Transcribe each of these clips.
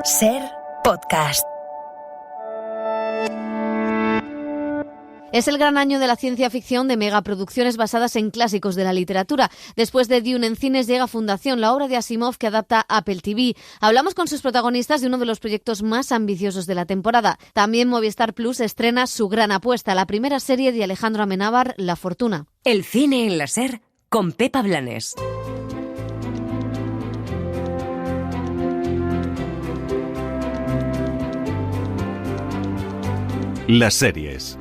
Ser Podcast. Es el gran año de la ciencia ficción de megaproducciones basadas en clásicos de la literatura. Después de Dune en cines llega Fundación, la obra de Asimov que adapta Apple TV. Hablamos con sus protagonistas de uno de los proyectos más ambiciosos de la temporada. También Movistar Plus estrena su gran apuesta, la primera serie de Alejandro Amenábar, La Fortuna. El cine en la Ser con Pepa Blanes. Las series.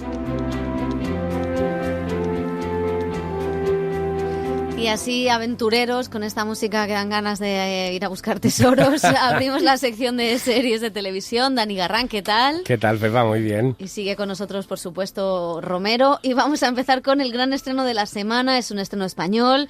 Y así, aventureros, con esta música que dan ganas de ir a buscar tesoros, abrimos la sección de series de televisión. Dani Garrán, ¿qué tal? ¿Qué tal, Pepa? Muy bien. Y sigue con nosotros, por supuesto, Romero. Y vamos a empezar con el gran estreno de la semana. Es un estreno español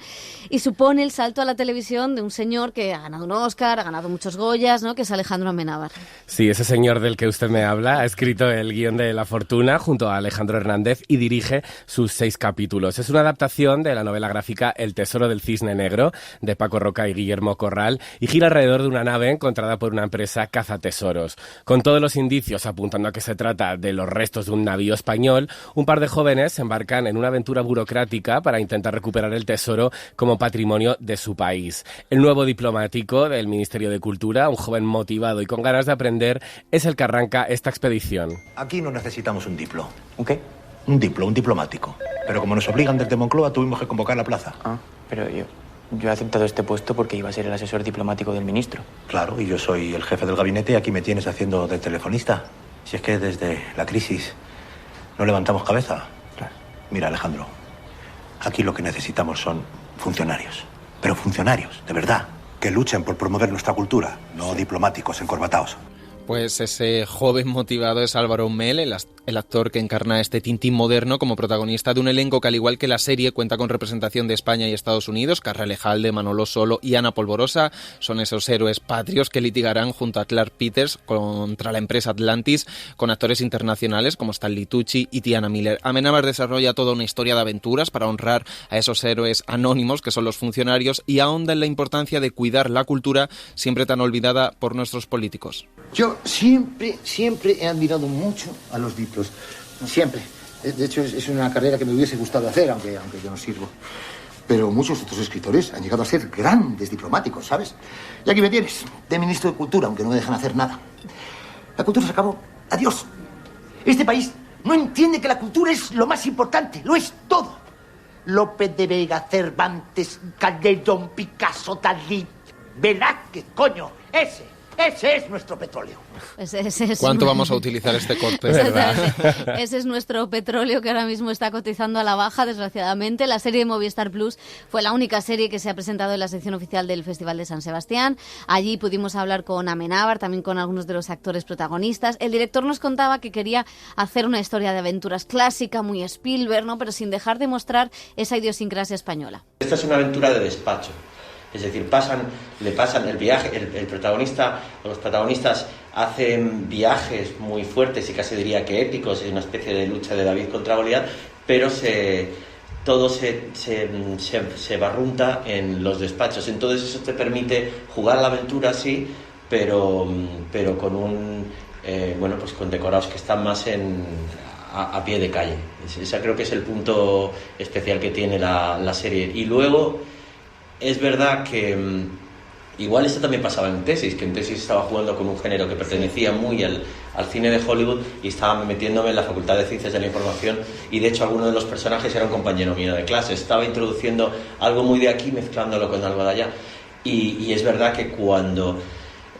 y supone el salto a la televisión de un señor que ha ganado un Oscar, ha ganado muchos Goyas, ¿no? Que es Alejandro Amenábar. Sí, ese señor del que usted me habla ha escrito el guión de La Fortuna junto a Alejandro Hernández y dirige sus 6 capítulos. Es una adaptación de la novela gráfica El Tesoro del Cisne Negro, de Paco Roca y Guillermo Corral, y gira alrededor de una nave encontrada por una empresa cazatesoros. Con todos los indicios apuntando a que se trata de los restos de un navío español, un par de jóvenes se embarcan en una aventura burocrática para intentar recuperar el tesoro como patrimonio de su país. El nuevo diplomático del Ministerio de Cultura, un joven motivado y con ganas de aprender, es el que arranca esta expedición. Aquí no necesitamos un diplo. ¿Un qué? Un diplomático. Pero como nos obligan desde Moncloa, tuvimos que convocar la plaza. Pero yo he aceptado este puesto porque iba a ser el asesor diplomático del ministro. Claro, y yo soy el jefe del gabinete y aquí me tienes haciendo de telefonista. Si es que desde la crisis no levantamos cabeza. Claro. Mira, Alejandro, aquí lo que necesitamos son funcionarios. Pero funcionarios, de verdad, que luchen por promover nuestra cultura, no diplomáticos encorbatados. Pues ese joven motivado es Álvaro Mel, el actor que encarna este Tintín moderno como protagonista de un elenco que, al igual que la serie, cuenta con representación de España y Estados Unidos. Carra Lejalde, Manolo Solo y Ana Polvorosa son esos héroes patrios que litigarán junto a Clark Peters contra la empresa Atlantis, con actores internacionales como Stanley Tucci y Tiana Miller. Amenábar desarrolla toda una historia de aventuras para honrar a esos héroes anónimos que son los funcionarios y ahonda en la importancia de cuidar la cultura siempre tan olvidada por nuestros políticos. Yo siempre he admirado mucho a los diplos. Siempre. De hecho, es una carrera que me hubiese gustado hacer, aunque yo no sirvo. Pero muchos otros escritores han llegado a ser grandes diplomáticos, ¿sabes? Y aquí me tienes, de ministro de Cultura, aunque no me dejan hacer nada. La cultura se acabó. Adiós. Este país no entiende que la cultura es lo más importante. Lo es todo. López de Vega, Cervantes, Calderón, Picasso, Dalí, Velázquez, coño, ese es nuestro petróleo. ¿Cuánto vamos a utilizar este corte? Ese es nuestro petróleo que ahora mismo está cotizando a la baja, desgraciadamente. La serie de Movistar Plus fue la única serie que se ha presentado en la sección oficial del Festival de San Sebastián. Allí pudimos hablar con Amenábar, también con algunos de los actores protagonistas. El director nos contaba que quería hacer una historia de aventuras clásica, muy Spielberg, ¿no? Pero sin dejar de mostrar esa idiosincrasia española. Esta es una aventura de despacho. Es decir, le pasan el viaje, el protagonista o los protagonistas hacen viajes muy fuertes y casi diría que épicos, es una especie de lucha de David contra Goliat, pero todo se barrunta en los despachos. Entonces eso te permite jugar a la aventura, sí, pero con pues con decorados que están más a pie de calle. Ese creo que es el punto especial que tiene la serie. Y luego es verdad que igual esto también pasaba en Tesis, que en Tesis estaba jugando con un género que pertenecía muy al cine de Hollywood y estaba metiéndome en la Facultad de Ciencias de la Información y de hecho alguno de los personajes era un compañero mío de clase. Estaba introduciendo algo muy de aquí mezclándolo con algo de allá. Y es verdad que cuando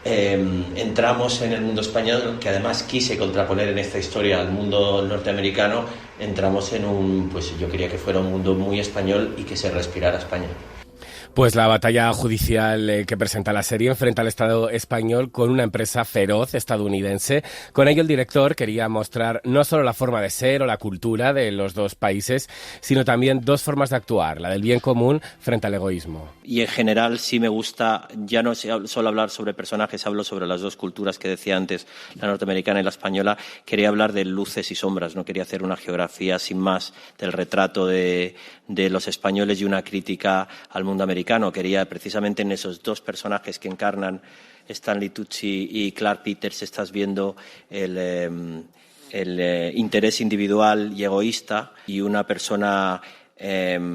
entramos en el mundo español, que además quise contraponer en esta historia al mundo norteamericano, entramos en yo quería que fuera un mundo muy español y que se respirara España. Pues la batalla judicial que presenta la serie enfrenta al Estado español con una empresa feroz estadounidense. Con ello el director quería mostrar no solo la forma de ser o la cultura de los dos países, sino también dos formas de actuar, la del bien común frente al egoísmo. Y en general sí me gusta, ya no solo hablar sobre personajes, hablo sobre las dos culturas que decía antes, la norteamericana y la española. Quería hablar de luces y sombras, no quería hacer una geografía sin más del retrato de los españoles y una crítica al mundo americano americano quería precisamente en esos dos personajes que encarnan Stanley Tucci y Clark Peters estás viendo el interés individual y egoísta y una persona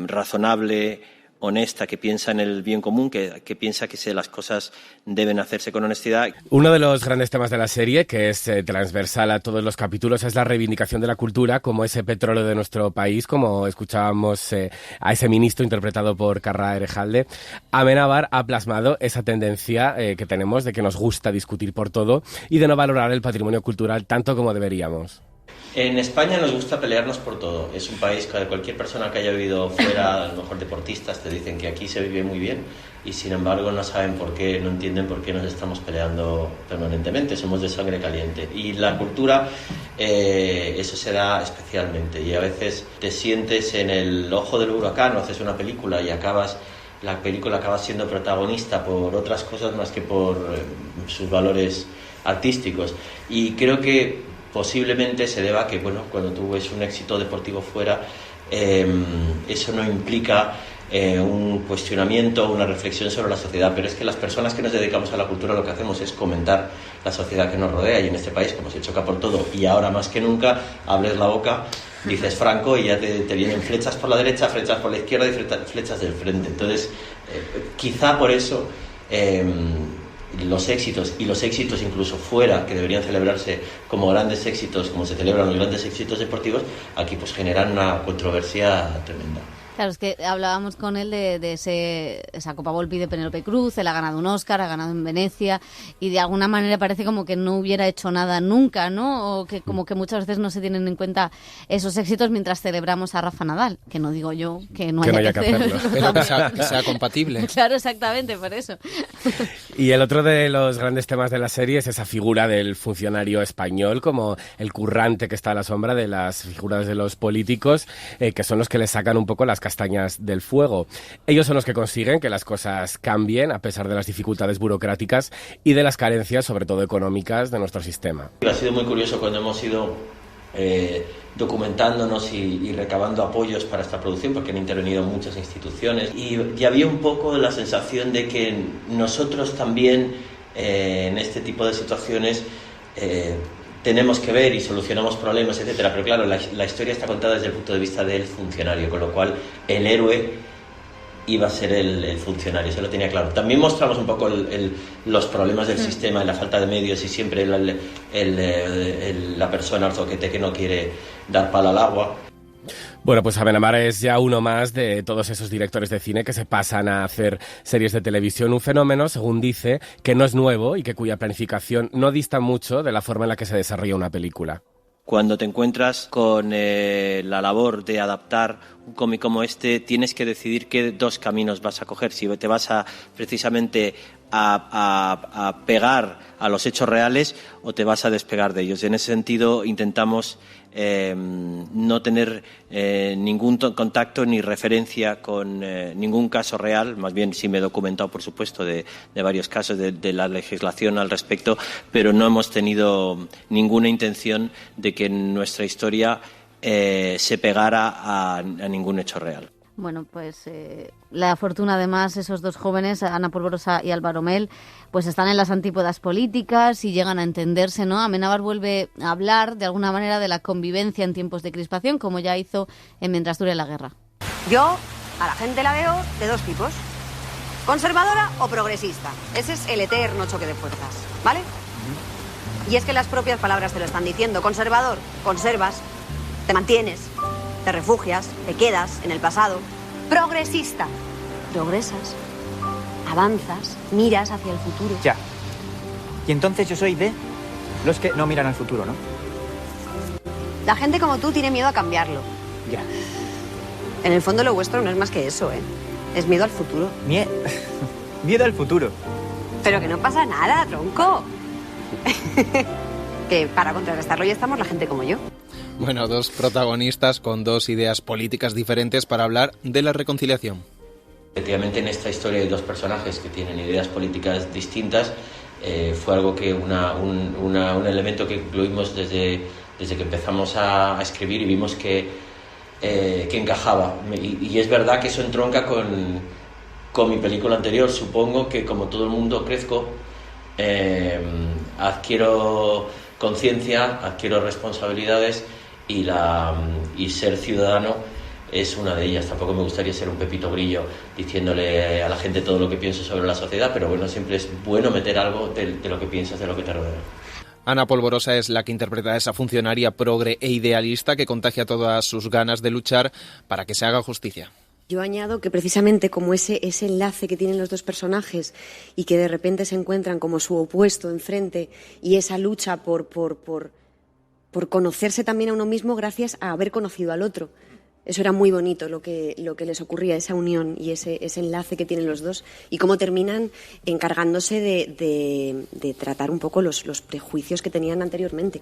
razonable, honesta, que piensa en el bien común, que piensa que las cosas deben hacerse con honestidad. Uno de los grandes temas de la serie, que es transversal a todos los capítulos, es la reivindicación de la cultura como ese petróleo de nuestro país, como escuchábamos a ese ministro interpretado por Carra Erejalde. Amenábar ha plasmado esa tendencia que tenemos de que nos gusta discutir por todo y de no valorar el patrimonio cultural tanto como deberíamos. En España nos gusta pelearnos por todo. Es un país que cualquier persona que haya vivido fuera, a lo mejor deportistas, te dicen que aquí se vive muy bien y sin embargo no saben por qué, no entienden por qué nos estamos peleando permanentemente. Somos de sangre caliente. Y la cultura, eso se da especialmente. Y a veces te sientes en el ojo del huracán, o haces una película y la película acaba siendo protagonista por otras cosas más que por sus valores artísticos. Y creo que posiblemente se deba a que, bueno, cuando tú ves un éxito deportivo fuera, eso no implica un cuestionamiento, una reflexión sobre la sociedad, pero es que las personas que nos dedicamos a la cultura lo que hacemos es comentar la sociedad que nos rodea, y en este país, como se choca por todo, y ahora más que nunca, hables la boca, dices Franco y ya te vienen flechas por la derecha, flechas por la izquierda y flechas del frente. Entonces, quizá por eso los éxitos incluso fuera, que deberían celebrarse como grandes éxitos, como se celebran los grandes éxitos deportivos, aquí pues generan una controversia tremenda. Claro, es que hablábamos con él de esa Copa Volpi de Penélope Cruz. Él ha ganado un Oscar, ha ganado en Venecia, y de alguna manera parece como que no hubiera hecho nada nunca, ¿no? O que como que muchas veces no se tienen en cuenta esos éxitos mientras celebramos a Rafa Nadal, que no digo yo que no haya que hacerlo. Pero que sea compatible. Claro, exactamente, por eso. Y el otro de los grandes temas de la serie es esa figura del funcionario español, como el currante que está a la sombra de las figuras de los políticos, que son los que le sacan un poco las castañas del fuego. Ellos son los que consiguen que las cosas cambien a pesar de las dificultades burocráticas y de las carencias, sobre todo económicas, de nuestro sistema. Ha sido muy curioso cuando hemos ido documentándonos y recabando apoyos para esta producción, porque han intervenido muchas instituciones, y había un poco la sensación de que nosotros también en este tipo de situaciones tenemos que ver y solucionamos problemas, etcétera. Pero claro, la historia está contada desde el punto de vista del funcionario, con lo cual el héroe iba a ser el funcionario, eso lo tenía claro. También mostramos un poco los problemas del sistema, la falta de medios y siempre la persona al zoquete que no quiere dar palo al agua. Bueno, pues Amenábar es ya uno más de todos esos directores de cine que se pasan a hacer series de televisión, un fenómeno, según dice, que no es nuevo y que cuya planificación no dista mucho de la forma en la que se desarrolla una película. Cuando te encuentras con la labor de adaptar un cómic como este, tienes que decidir qué dos caminos vas a coger. Si te vas precisamente a pegar a los hechos reales o te vas a despegar de ellos. En ese sentido, intentamos no tener ningún contacto ni referencia con ningún caso real. Más bien sí me he documentado, por supuesto, de varios casos de la legislación al respecto, pero no hemos tenido ninguna intención de que nuestra historia se pegara a ningún hecho real. Bueno, pues la fortuna, además, esos dos jóvenes, Ana Polvorosa y Álvaro Mel, pues están en las antípodas políticas y llegan a entenderse, ¿no? Amenábar vuelve a hablar, de alguna manera, de la convivencia en tiempos de crispación, como ya hizo en Mientras dure la guerra. Yo a la gente la veo de dos tipos, conservadora o progresista. Ese es el eterno choque de fuerzas, ¿vale? Y es que las propias palabras te lo están diciendo. Conservador, conservas, te mantienes, te refugias, te quedas en el pasado. Progresista, progresas, avanzas, miras hacia el futuro. Ya. Y entonces yo soy de los que no miran al futuro, ¿no? La gente como tú tiene miedo a cambiarlo. Ya. En el fondo lo vuestro no es más que eso, ¿eh? Es miedo al futuro. Miedo al futuro. Pero que no pasa nada, tronco. Que para contrarrestarlo ya estamos la gente como yo. Bueno, dos protagonistas con dos ideas políticas diferentes para hablar de la reconciliación. Efectivamente, en esta historia hay dos personajes que tienen ideas políticas distintas. Fue algo que un elemento que incluimos desde que empezamos a escribir y vimos que encajaba. Y es verdad que eso entronca con mi película anterior, supongo que como todo el mundo crezco, adquiero conciencia, adquiero responsabilidades y ser ciudadano es una de ellas. Tampoco me gustaría ser un Pepito Grillo diciéndole a la gente todo lo que pienso sobre la sociedad, pero bueno, siempre es bueno meter algo de lo que piensas, de lo que te rodea. Ana Polvorosa es la que interpreta a esa funcionaria progre e idealista que contagia todas sus ganas de luchar para que se haga justicia. Yo añado que precisamente como ese enlace que tienen los dos personajes y que de repente se encuentran como su opuesto enfrente y esa lucha por conocerse también a uno mismo gracias a haber conocido al otro. Eso era muy bonito lo que les ocurría, esa unión y ese enlace que tienen los dos y cómo terminan encargándose de tratar un poco los prejuicios que tenían anteriormente.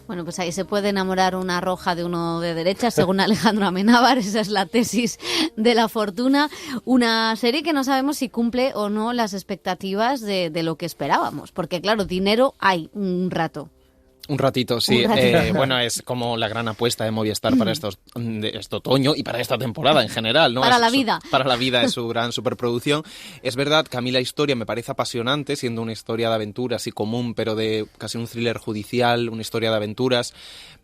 Bueno, pues ahí se puede enamorar una roja de uno de derecha, según Alejandro Amenábar. Esa es la tesis de La Fortuna. Una serie que no sabemos si cumple o no las expectativas de lo que esperábamos. Porque, claro, dinero hay un rato. Un ratito, sí. Bueno, es como la gran apuesta de Movistar para este otoño y para esta temporada en general, ¿no? Para la vida. Para la vida es su gran superproducción. Es verdad que a mí la historia me parece apasionante, siendo una historia de aventuras y común, pero de casi un thriller judicial, una historia de aventuras.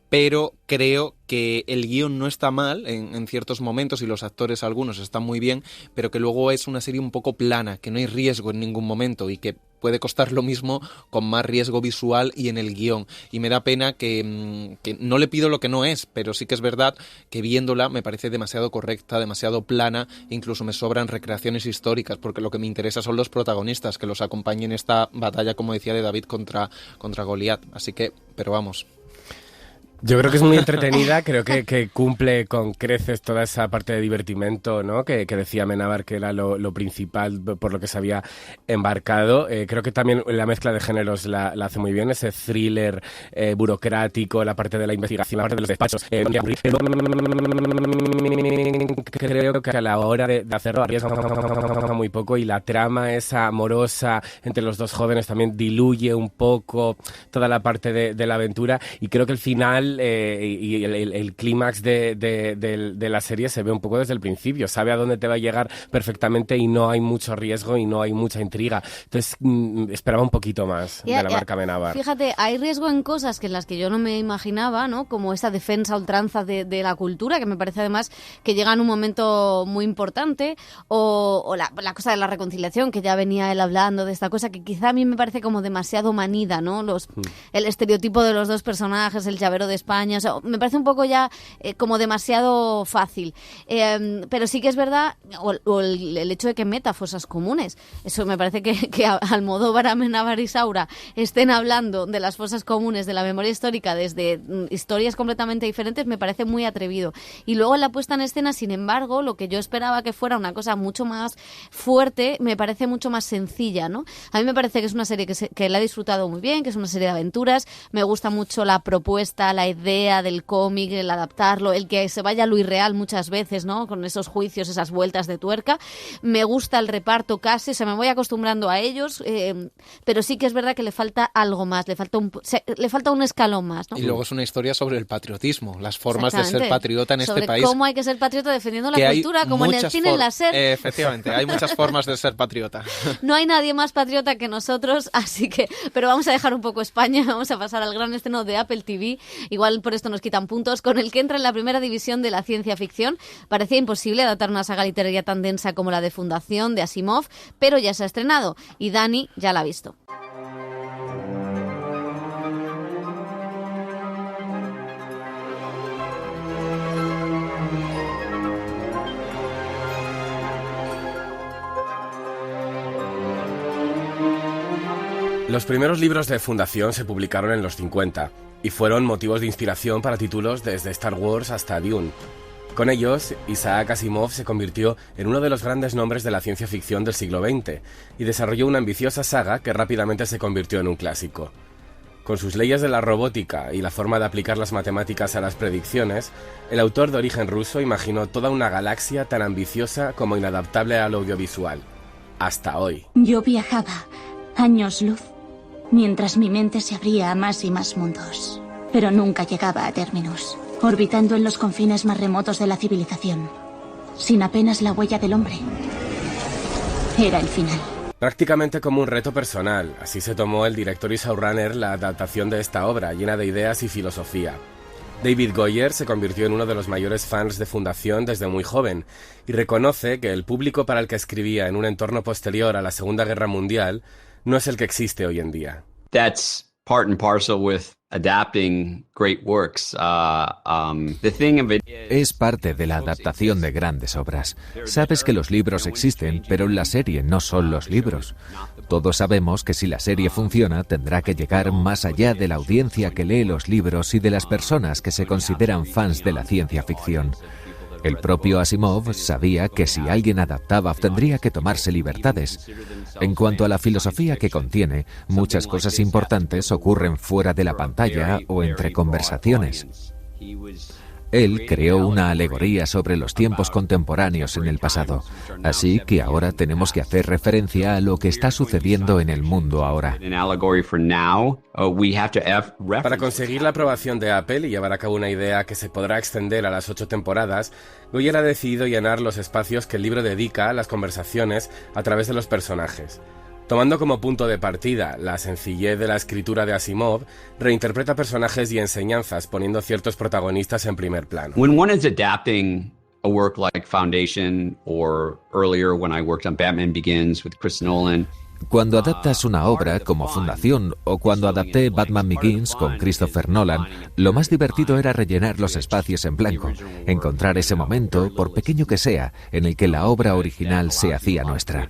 Pero creo que el guión no está mal en ciertos momentos y los actores algunos están muy bien, pero que luego es una serie un poco plana, que no hay riesgo en ningún momento y que puede costar lo mismo con más riesgo visual y en el guión. Y me da pena que no le pido lo que no es, pero sí que es verdad que viéndola me parece demasiado correcta, demasiado plana, incluso me sobran recreaciones históricas, porque lo que me interesa son los protagonistas, que los acompañen en esta batalla, como decía, de David contra Goliat. Así que, pero vamos. Yo creo que es muy entretenida, creo que cumple con creces toda esa parte de divertimento, ¿no? Que decía Amenábar que era lo principal por lo que se había embarcado. Creo que también la mezcla de géneros la hace muy bien, ese thriller burocrático, la parte de la investigación, la parte de los despachos. Creo que a la hora de hacerlo arriesga muy poco y la trama esa amorosa entre los dos jóvenes también diluye un poco toda la parte de la aventura y creo que el final y el clímax de la serie se ve un poco desde el principio, sabe a dónde te va a llegar perfectamente y no hay mucho riesgo y no hay mucha intriga. Entonces esperaba un poquito más de la marca Amenábar. Fíjate, hay riesgo en cosas en las que yo no me imaginaba, ¿no? Como esa defensa a ultranza de la cultura, que me parece además que llega en un momento muy importante, o la cosa de la reconciliación, que ya venía él hablando de esta cosa, que quizá a mí me parece como demasiado manida, ¿no? El estereotipo de los dos personajes, el llavero de España, o sea, me parece un poco ya como demasiado fácil. Pero sí que es verdad, o el hecho de que meta fosas comunes. Eso me parece que Almodóvar, Amenábar y Saura estén hablando de las fosas comunes de la memoria histórica desde historias completamente diferentes, me parece muy atrevido. Y luego en la puesta en escena, sin embargo, lo que yo esperaba que fuera una cosa mucho más fuerte, me parece mucho más sencilla, ¿no? A mí me parece que es una serie que la he disfrutado muy bien, que es una serie de aventuras. Me gusta mucho la propuesta, la idea del cómic, el adaptarlo, el que se vaya a lo irreal muchas veces, ¿no? Con esos juicios, esas vueltas de tuerca. Me gusta el reparto casi, me voy acostumbrando a ellos, pero sí que es verdad que le falta algo más, le falta un escalón más, ¿no? Y luego es una historia sobre el patriotismo, las formas de ser patriota en este país. Cómo hay que ser patriota defendiendo la cultura, como en el cine, en la SER. Efectivamente, hay muchas formas de ser patriota. No hay nadie más patriota que nosotros, así que, pero vamos a dejar un poco España, vamos a pasar al gran estreno de Apple TV. Igual por esto nos quitan puntos, con el que entra en la primera división de la ciencia ficción. Parecía imposible adaptar una saga literaria tan densa como la de Fundación, de Asimov, pero ya se ha estrenado y Dani ya la ha visto. Los primeros libros de Fundación se publicaron en los 50 y fueron motivos de inspiración para títulos desde Star Wars hasta Dune. Con ellos, Isaac Asimov se convirtió en uno de los grandes nombres de la ciencia ficción del siglo XX y desarrolló una ambiciosa saga que rápidamente se convirtió en un clásico. Con sus leyes de la robótica y la forma de aplicar las matemáticas a las predicciones, el autor de origen ruso imaginó toda una galaxia tan ambiciosa como inadaptable al audiovisual. Hasta hoy. Yo viajaba años luz, mientras mi mente se abría a más y más mundos, pero nunca llegaba a Terminus, orbitando en los confines más remotos de la civilización, sin apenas la huella del hombre. era el final. Prácticamente como un reto personal, así se tomó el director y showrunner la adaptación de esta obra, llena de ideas y filosofía. David Goyer se convirtió en uno de los mayores fans de Fundación desde muy joven y reconoce que el público para el que escribía en un entorno posterior a la Segunda Guerra Mundial no es el que existe hoy en día. That's part and parcel with adapting great works. The thing of it Es parte de la adaptación de grandes obras. Sabes que los libros existen, pero la serie no son los libros. Todos sabemos que si la serie funciona, tendrá que llegar más allá de la audiencia que lee los libros y de las personas que se consideran fans de la ciencia ficción. El propio Asimov sabía que si alguien adaptaba tendría que tomarse libertades. En cuanto a la filosofía que contiene, muchas cosas importantes ocurren fuera de la pantalla o entre conversaciones. Él creó una alegoría sobre los tiempos contemporáneos en el pasado, así que ahora tenemos que hacer referencia a lo que está sucediendo en el mundo ahora. Para conseguir la aprobación de Apple y llevar a cabo una idea que se podrá extender a las 8 temporadas, Goyer ha decidido llenar los espacios que el libro dedica a las conversaciones a través de los personajes. Tomando como punto de partida la sencillez de la escritura de Asimov, reinterpreta personajes y enseñanzas poniendo ciertos protagonistas en primer plano. when one is adapting a work like Foundation, or earlier when I worked on Batman Begins with Chris Nolan. Cuando adaptas una obra como Fundación o cuando adapté Batman Begins con Christopher Nolan, lo más divertido era rellenar los espacios en blanco, encontrar ese momento, por pequeño que sea, en el que la obra original se hacía nuestra.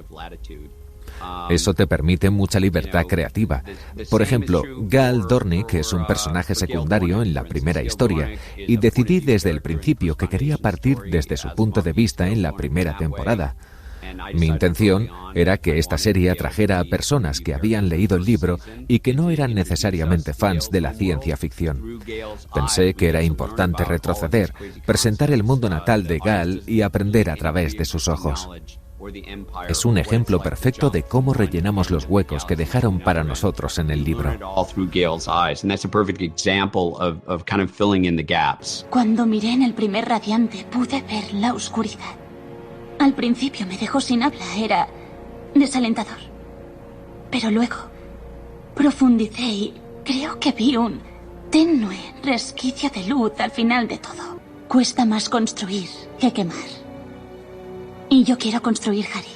Eso te permite mucha libertad creativa. Por ejemplo, Gal Dornick es un personaje secundario en la primera historia, y decidí desde el principio que quería partir desde su punto de vista en la primera temporada. Mi intención era que esta serie atrajera a personas que habían leído el libro y que no eran necesariamente fans de la ciencia ficción. Pensé que era importante retroceder, presentar el mundo natal de Gal y aprender a través de sus ojos. Es un ejemplo perfecto de cómo rellenamos los huecos que dejaron para nosotros en el libro. Cuando miré en el primer radiante, pude ver la oscuridad. Al principio me dejó sin habla, era desalentador. Pero luego profundicé y creo que vi un tenue resquicio de luz al final de todo. Cuesta más construir que quemar. Y yo quiero construir, Harry.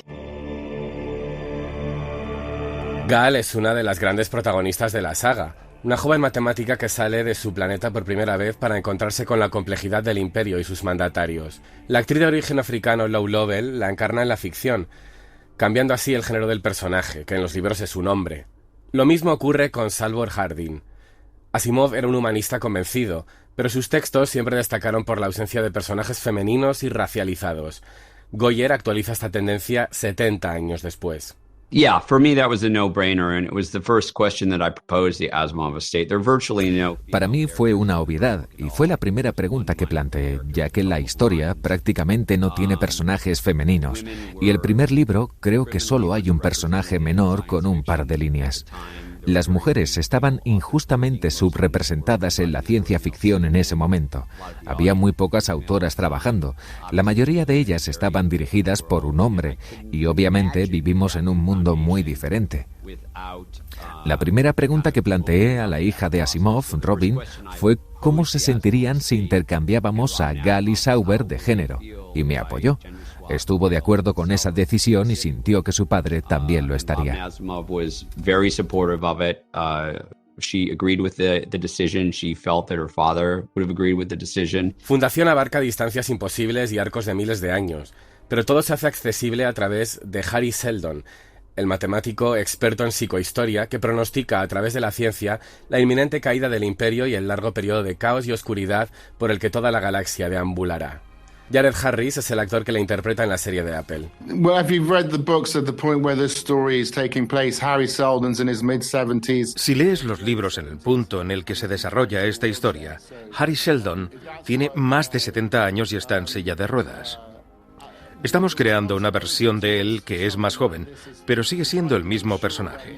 Gal es una de las grandes protagonistas de la saga, una joven matemática que sale de su planeta por primera vez para encontrarse con la complejidad del Imperio y sus mandatarios. La actriz de origen africano Lou Lovell la encarna en la ficción, cambiando así el género del personaje, que en los libros es un hombre. Lo mismo ocurre con Salvor Hardin. Asimov era un humanista convencido, pero sus textos siempre destacaron por la ausencia de personajes femeninos y racializados. Goyer actualiza esta tendencia 70 años después. Yeah, for me that was a no-brainer, and it was the first question that I proposed the Asimov estate. There are virtually no... Para mí fue una obviedad, y fue la primera pregunta que planteé, ya que la historia prácticamente no tiene personajes femeninos, y el primer libro creo que solo hay un personaje menor con un par de líneas. Las mujeres estaban injustamente subrepresentadas en la ciencia ficción en ese momento. Había muy pocas autoras trabajando. La mayoría de ellas estaban dirigidas por un hombre, y obviamente vivimos en un mundo muy diferente. La primera pregunta que planteé a la hija de Asimov, Robin, fue cómo se sentirían si intercambiábamos a Gal y Sauber de género, y me apoyó. Estuvo de acuerdo con esa decisión y sintió que su padre también lo estaría. Fundación abarca distancias imposibles y arcos de miles de años, pero todo se hace accesible a través de Hari Seldon, el matemático experto en psicohistoria que pronostica a través de la ciencia la inminente caída del Imperio y el largo periodo de caos y oscuridad por el que toda la galaxia deambulará. Jared Harris es el actor que la interpreta en la serie de Apple. Si lees los libros en el punto en el que se desarrolla esta historia, Harry Seldon tiene más de 70 años y está en silla de ruedas. Estamos creando una versión de él que es más joven, pero sigue siendo el mismo personaje.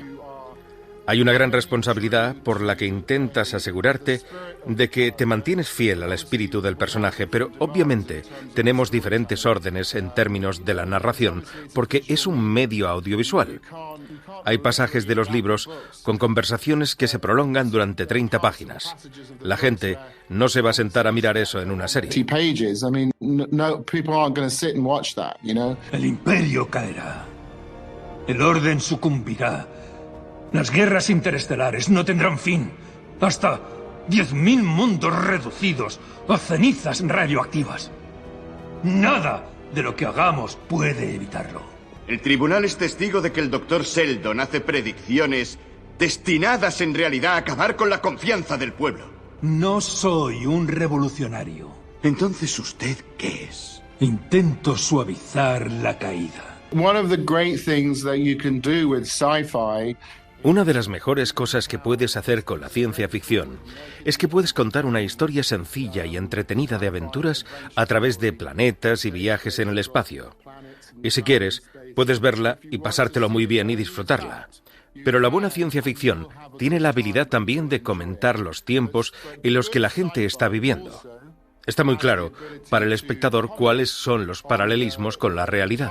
Hay una gran responsabilidad por la que intentas asegurarte de que te mantienes fiel al espíritu del personaje, pero obviamente tenemos diferentes órdenes en términos de la narración, porque es un medio audiovisual. Hay pasajes de los libros con conversaciones que se prolongan durante 30 páginas. La gente no se va a sentar a mirar eso en una serie. El imperio caerá. El orden sucumbirá. Las guerras interestelares no tendrán fin. Hasta 10.000 mundos reducidos a cenizas radioactivas. Nada de lo que hagamos puede evitarlo. El tribunal es testigo de que el Dr. Sheldon hace predicciones destinadas en realidad a acabar con la confianza del pueblo. No soy un revolucionario. Entonces, ¿usted qué es? Intento suavizar la caída. Una de las mejores cosas que puedes hacer con la ciencia ficción es que puedes contar una historia sencilla y entretenida de aventuras a través de planetas y viajes en el espacio. Y si quieres, puedes verla y pasártelo muy bien y disfrutarla. Pero la buena ciencia ficción tiene la habilidad también de comentar los tiempos en los que la gente está viviendo. Está muy claro para el espectador cuáles son los paralelismos con la realidad.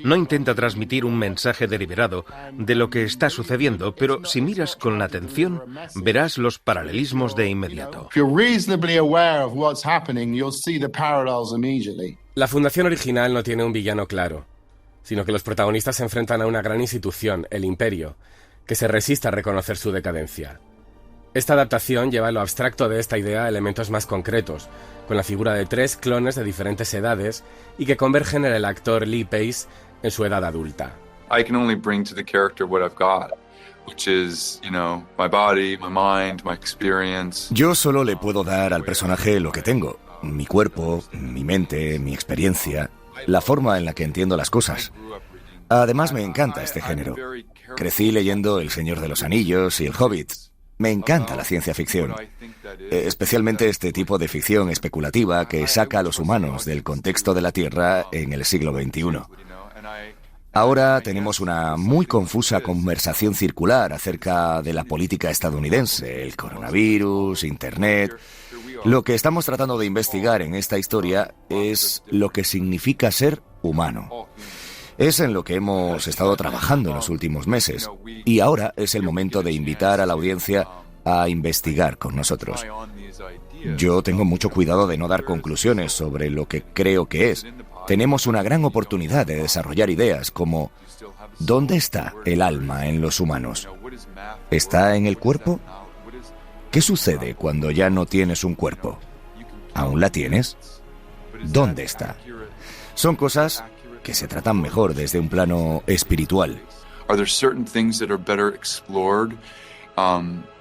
No intenta transmitir un mensaje deliberado de lo que está sucediendo, pero si miras con atención, verás los paralelismos de inmediato. La fundación original no tiene un villano claro, sino que los protagonistas se enfrentan a una gran institución, el Imperio, que se resiste a reconocer su decadencia. Esta adaptación lleva lo abstracto de esta idea a elementos más concretos, con la figura de 3 clones de diferentes edades y que convergen en el actor Lee Pace en su edad adulta. I can only bring to the character what I've got, which is, my body, my mind, my experience. Yo solo le puedo dar al personaje lo que tengo, mi cuerpo, mi mente, mi experiencia, la forma en la que entiendo las cosas. Además, me encanta este género. Crecí leyendo El Señor de los Anillos y El Hobbit. Me encanta la ciencia ficción, especialmente este tipo de ficción especulativa que saca a los humanos del contexto de la Tierra en el siglo XXI. Ahora tenemos una muy confusa conversación circular acerca de la política estadounidense, el coronavirus, Internet. Lo que estamos tratando de investigar en esta historia es lo que significa ser humano. Es en lo que hemos estado trabajando en los últimos meses, y ahora es el momento de invitar a la audiencia a investigar con nosotros. Yo tengo mucho cuidado de no dar conclusiones sobre lo que creo que es. Tenemos una gran oportunidad de desarrollar ideas como ¿dónde está el alma en los humanos? ¿Está en el cuerpo? ¿Qué sucede cuando ya no tienes un cuerpo? ¿Aún la tienes? ¿Dónde está? Son cosas que se tratan mejor desde un plano espiritual. Are there certain things that are better explored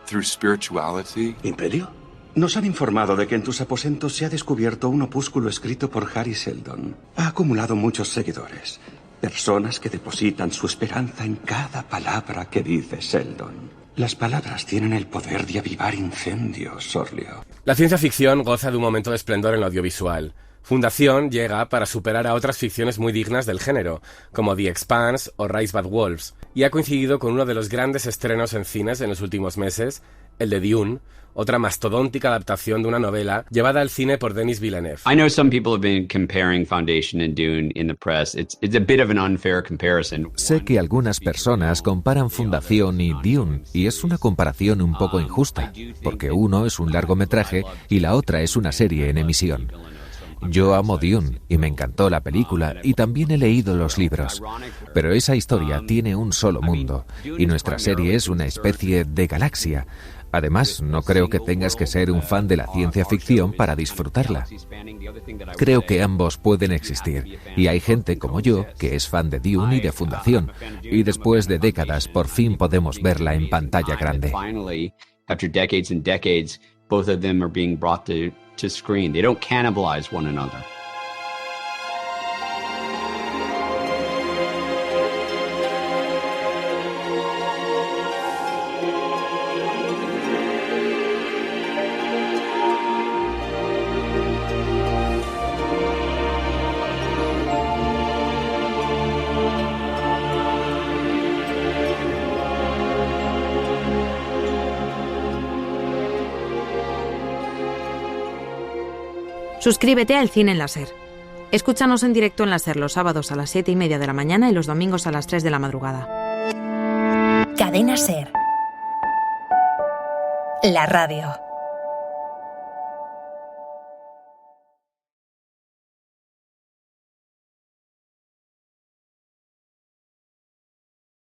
through spirituality? ¿Imperio? Nos han informado de que en tus aposentos se ha descubierto un opúsculo escrito por Harry Sheldon. Ha acumulado muchos seguidores, personas que depositan su esperanza en cada palabra que dice Sheldon. Las palabras tienen el poder de avivar incendios, Sorlio. La ciencia ficción goza de un momento de esplendor en lo audiovisual. Fundación llega para superar a otras ficciones muy dignas del género, como The Expanse o Rise Bad Wolves, y ha coincidido con uno de los grandes estrenos en cines en los últimos meses, el de Dune, otra mastodóntica adaptación de una novela llevada al cine por Denis Villeneuve. I know some people have been comparing Foundation and Dune in the press. It's a bit of an unfair comparison. Sé que algunas personas comparan Fundación y Dune, y es una comparación un poco injusta, porque uno es un largometraje y la otra es una serie en emisión. Yo amo Dune y me encantó la película y también he leído los libros, pero esa historia tiene un solo mundo y nuestra serie es una especie de galaxia. Además, no creo que tengas que ser un fan de la ciencia ficción para disfrutarla. Creo que ambos pueden existir y hay gente como yo que es fan de Dune y de Fundación y después de décadas por fin podemos verla en pantalla grande. After decades and decades, both of them are being brought to screen. They don't cannibalize one another. Suscríbete a El Cine en la SER. Escúchanos en directo en la SER los sábados a las 7:30 de la mañana y los domingos a las 3 de la madrugada. Cadena SER. La radio.